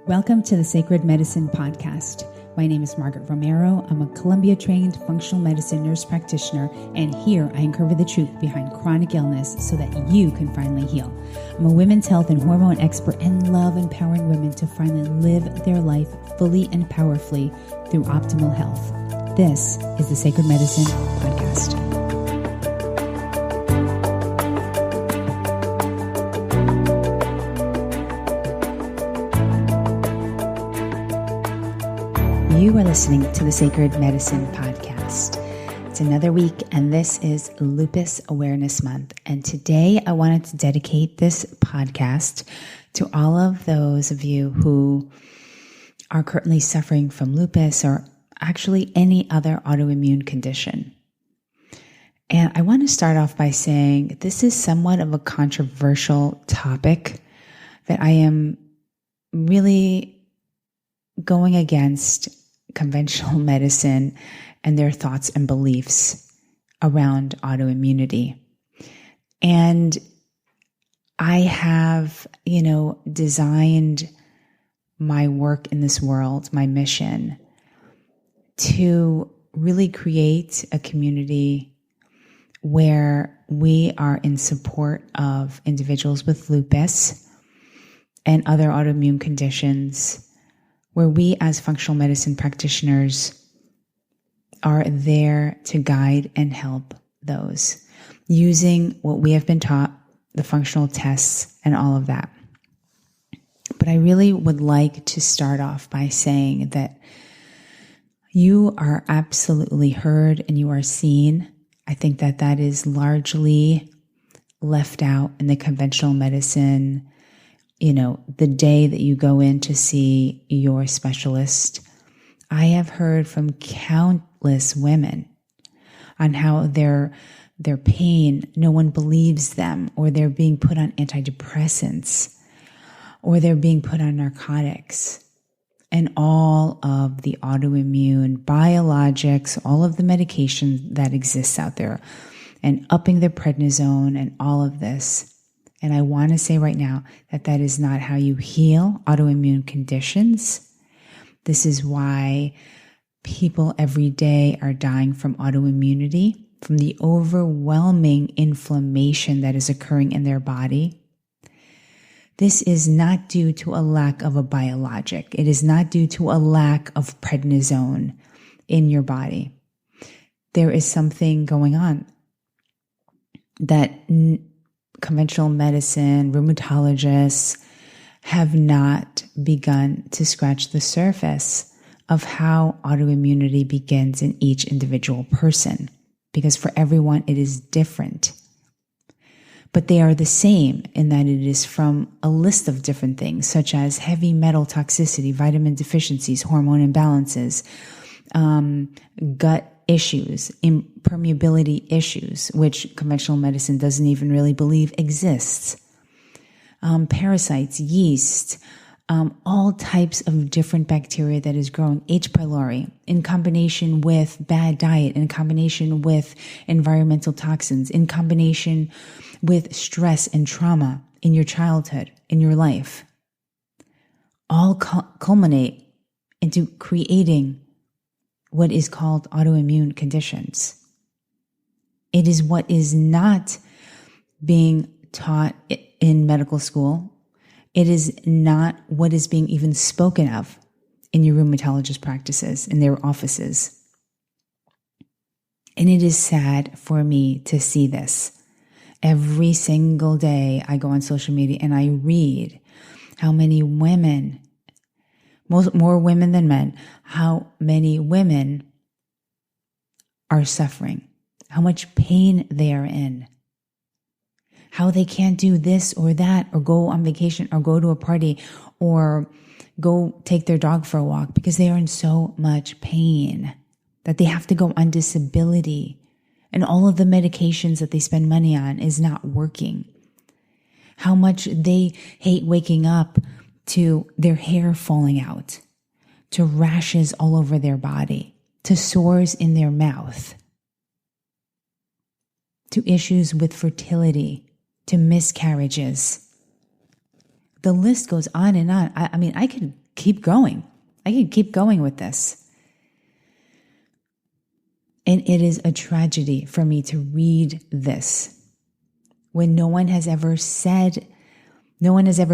Welcome to the Sacred Medicine Podcast. My name is Margaret Romero. I'm a Columbia-trained functional medicine nurse practitioner, and here I uncover the truth behind chronic illness so that you can finally heal. I'm a women's health and hormone expert and love empowering women to finally live their life fully and powerfully through optimal health. This is the Sacred Medicine Podcast. You are listening to the Sacred Medicine Podcast. It's another week, and this is Lupus Awareness Month. And today I wanted to dedicate this podcast to all of those of you who are currently suffering from lupus or actually any other autoimmune condition. And I want to start off by saying this is somewhat of a controversial topic that I am really going against conventional medicine and their thoughts and beliefs around autoimmunity. And I have, designed my work in this world, my mission, to really create a community where we are in support of individuals with lupus and other autoimmune conditions, where we as functional medicine practitioners are there to guide and help those using what we have been taught, the functional tests and all of that. But I really would like to start off by saying that you are absolutely heard and you are seen. I think that that is largely left out in the conventional medicine. The day that you go in to see your specialist. I have heard from countless women on how their pain, no one believes them, or they're being put on antidepressants, or they're being put on narcotics, and all of the autoimmune biologics, all of the medication that exists out there, and upping their prednisone and all of this. And I want to say right now that that is not how you heal autoimmune conditions. This is why people every day are dying from autoimmunity, from the overwhelming inflammation that is occurring in their body. This is not due to a lack of a biologic. It is not due to a lack of prednisone in your body. There is something going on that conventional medicine, rheumatologists have not begun to scratch the surface of how autoimmunity begins in each individual person, because for everyone it is different. But they are the same in that it is from a list of different things, such as heavy metal toxicity, vitamin deficiencies, hormone imbalances, gut issues, impermeability issues, which conventional medicine doesn't even really believe exists, parasites, yeast, all types of different bacteria that is growing, H. pylori, in combination with bad diet, in combination with environmental toxins, in combination with stress and trauma in your childhood, in your life, all culminate into creating what is called autoimmune conditions. It is what is not being taught in medical school. It is not what is being even spoken of in your rheumatologist practices, in their offices. And it is sad for me to see this. Every single day I go on social media and I read how many women, more women than men, how many women are suffering, how much pain they are in, how they can't do this or that, or go on vacation, or go to a party, or go take their dog for a walk because they are in so much pain that they have to go on disability, and all of the medications that they spend money on is not working. How much they hate waking up to their hair falling out, to rashes all over their body, to sores in their mouth, to issues with fertility, to miscarriages. The list goes on and on. I mean, I could keep going. I could keep going with this. And it is a tragedy for me to read this when no one has ever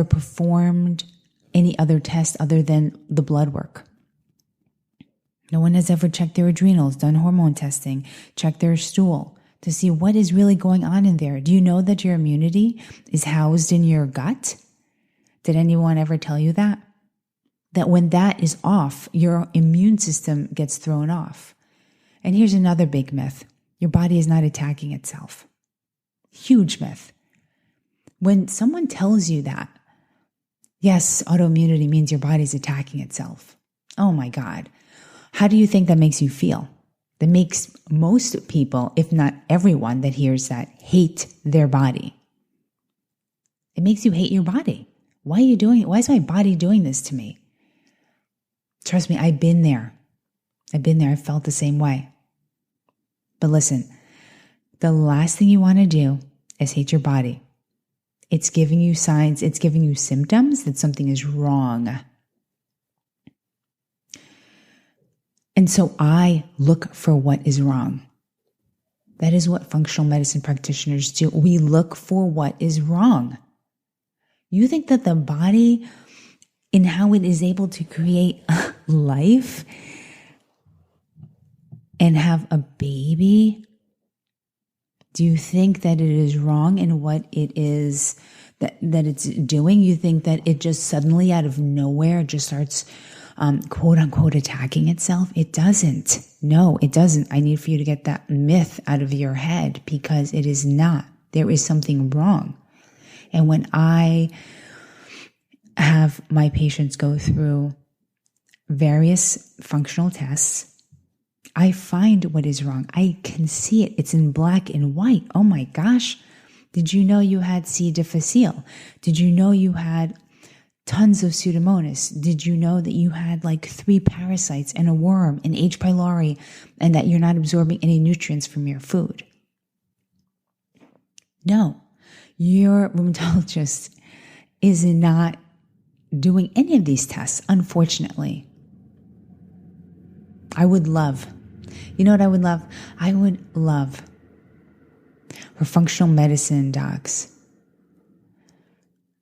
performed any other test other than the blood work. No one has ever checked their adrenals, done hormone testing, checked their stool to see what is really going on in there. Do you know that your immunity is housed in your gut? Did anyone ever tell you that? That when that is off, your immune system gets thrown off. And here's another big myth. Your body is not attacking itself. Huge myth. When someone tells you that, yes, autoimmunity means your body's attacking itself. Oh my God. How do you think that makes you feel? That makes most people, if not everyone that hears that, hate their body. It makes you hate your body. Why are you doing it? Why is my body doing this to me? Trust me, I've been there. I felt the same way. But listen, the last thing you want to do is hate your body. It's giving you signs, it's giving you symptoms that something is wrong. And so I look for what is wrong. That is what functional medicine practitioners do. We look for what is wrong. You think that the body, in how it is able to create life and have a baby, do you think that it is wrong in what it is that it's doing? You think that it just suddenly out of nowhere just starts quote unquote attacking itself? It doesn't. No, it doesn't. I need for you to get that myth out of your head, because it is not. There is something wrong. And when I have my patients go through various functional tests, I find what is wrong. I can see it. It's in black and white. Oh my gosh. Did you know you had C. difficile? Did you know you had tons of Pseudomonas? Did you know that you had like 3 parasites and a worm and H. pylori, and that you're not absorbing any nutrients from your food? No, your rheumatologist is not doing any of these tests, unfortunately. I would love, you know what I would love? I would love for functional medicine docs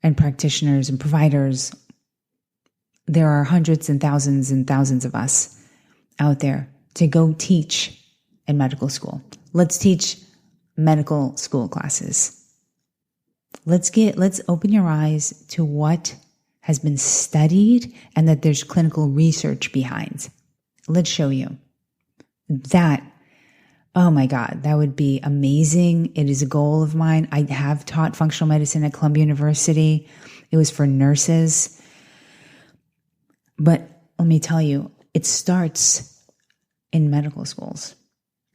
and practitioners and providers. There are hundreds and thousands of us out there to go teach in medical school. Let's teach medical school classes. Let's open your eyes to what has been studied and that there's clinical research behind. Let's show you that. Oh my God, that would be amazing. It is a goal of mine. I have taught functional medicine at Columbia University. It was for nurses. But let me tell you, it starts in medical schools.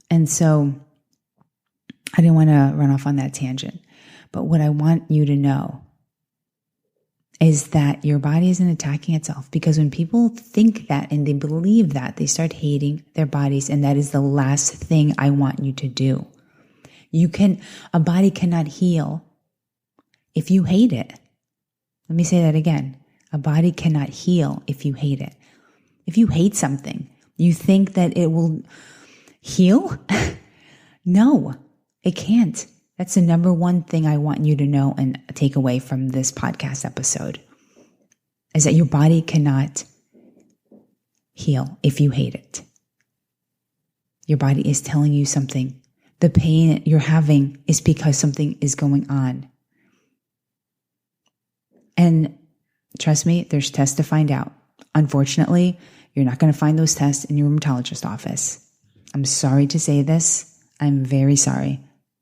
And so I didn't want to run off on that tangent. But what I want you to know is that your body isn't attacking itself, because when people think that and they believe that, they start hating their bodies, and that is the last thing I want you to do. A body cannot heal if you hate it. Let me say that again. A body cannot heal if you hate it. If you hate something, you think that it will heal? No, it can't. That's the number one thing I want you to know and take away from this podcast episode, is that your body cannot heal if you hate it. Your body is telling you something. The pain you're having is because something is going on. And trust me, there's tests to find out. Unfortunately, you're not going to find those tests in your rheumatologist office. I'm sorry to say this. I'm very sorry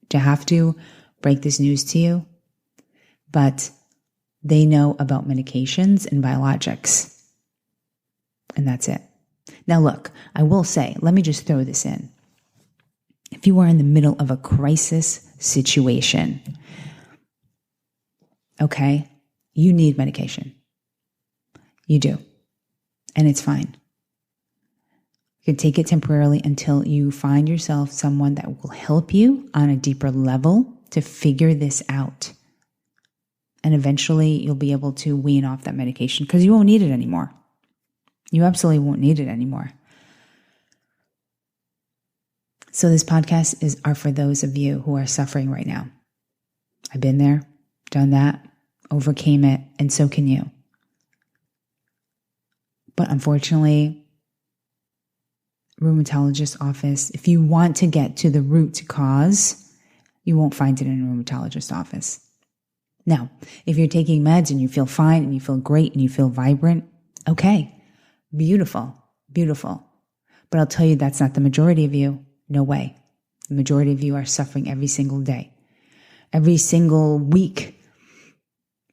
to have to break this news to you, but they know about medications and biologics, and that's it. Now look, I will say, let me just throw this in. If you are in the middle of a crisis situation, okay, you need medication. You do, and it's fine. You can take it temporarily until you find yourself someone that will help you on a deeper level to figure this out. And eventually you'll be able to wean off that medication because you won't need it anymore. You absolutely won't need it anymore. So this podcast are for those of you who are suffering right now. I've been there, done that, overcame it, and so can you. But unfortunately, rheumatologist office, if you want to get to the root cause, you won't find it in a rheumatologist office. Now, if you're taking meds and you feel fine and you feel great and you feel vibrant, okay, beautiful, beautiful. But I'll tell you that's not the majority of you. No way. The majority of you are suffering every single day. Every single week,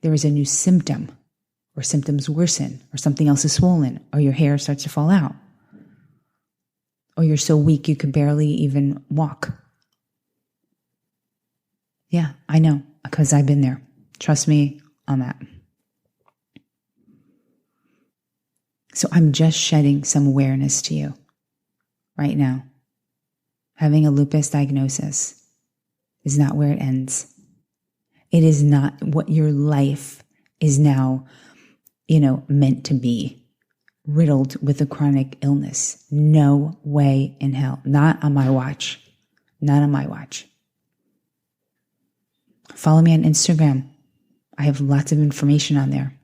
there is a new symptom, or symptoms worsen, or something else is swollen, or your hair starts to fall out, or you're so weak you can barely even walk. Yeah, I know, because I've been there. Trust me on that. So I'm just shedding some awareness to you right now. Having a lupus diagnosis is not where it ends. It is not what your life is now, meant to be, riddled with a chronic illness. No way in hell. Not on my watch. Not on my watch. Follow me on Instagram. I have lots of information on there.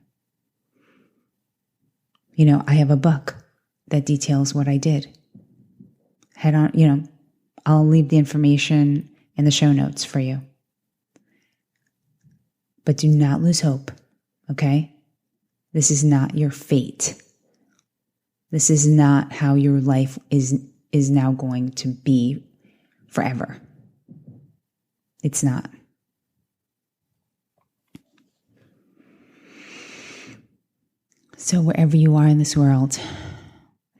I have a book that details what I did. Head on, I'll leave the information in the show notes for you. But do not lose hope, okay? This is not your fate. This is not how your life is now going to be forever. It's not. So wherever you are in this world,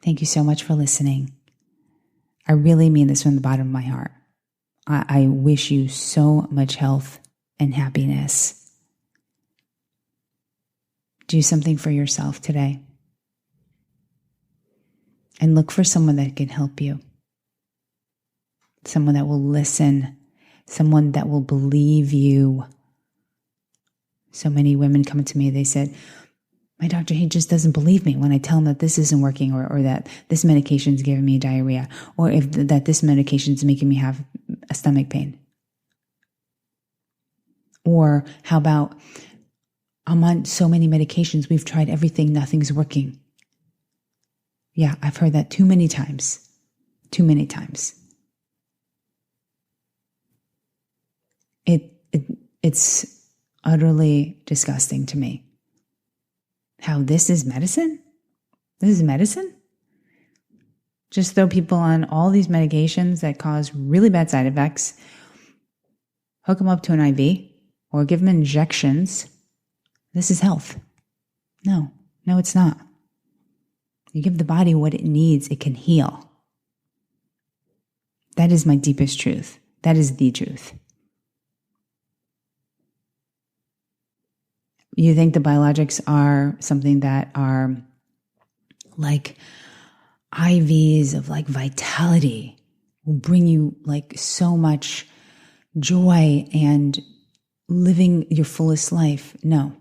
thank you so much for listening. I really mean this from the bottom of my heart. I wish you so much health and happiness. Do something for yourself today. And look for someone that can help you. Someone that will listen. Someone that will believe you. So many women come to me, they said, my doctor, he just doesn't believe me when I tell him that this isn't working, or that this medication is giving me diarrhea, or that this medication is making me have a stomach pain. Or how about, I'm on so many medications, we've tried everything, nothing's working. Yeah, I've heard that too many times. Too many times. It's utterly disgusting to me. How this is medicine? This is medicine? Just throw people on all these medications that cause really bad side effects, hook them up to an IV, or give them injections. This is health. No, it's not. You give the body what it needs, it can heal. That is my deepest truth. That is the truth. You think the biologics are something that are like IVs of like vitality, will bring you like so much joy and living your fullest life. No.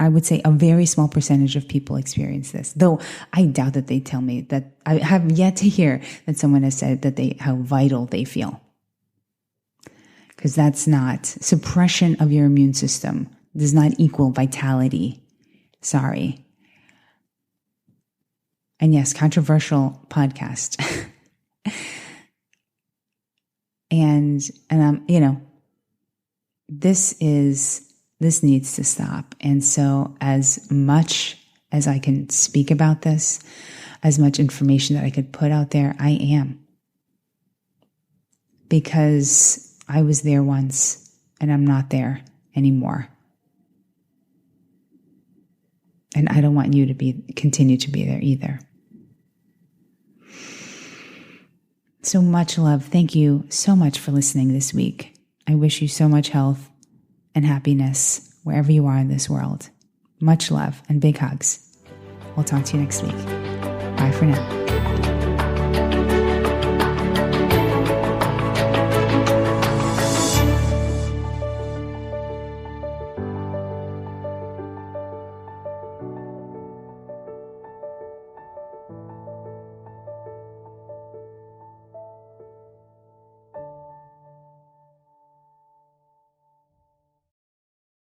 I would say a very small percentage of people experience this, though I doubt that they tell me that. I have yet to hear that someone has said that how vital they feel. Because that's not, suppression of your immune system does not equal vitality. Sorry. And yes, controversial podcast. and this needs to stop. And so as much as I can speak about this, as much information that I could put out there, I am. Because I was there once and I'm not there anymore. And I don't want you to continue to be there either. So much love. Thank you so much for listening this week. I wish you so much health and happiness wherever you are in this world. Much love and big hugs. We'll talk to you next week. Bye for now.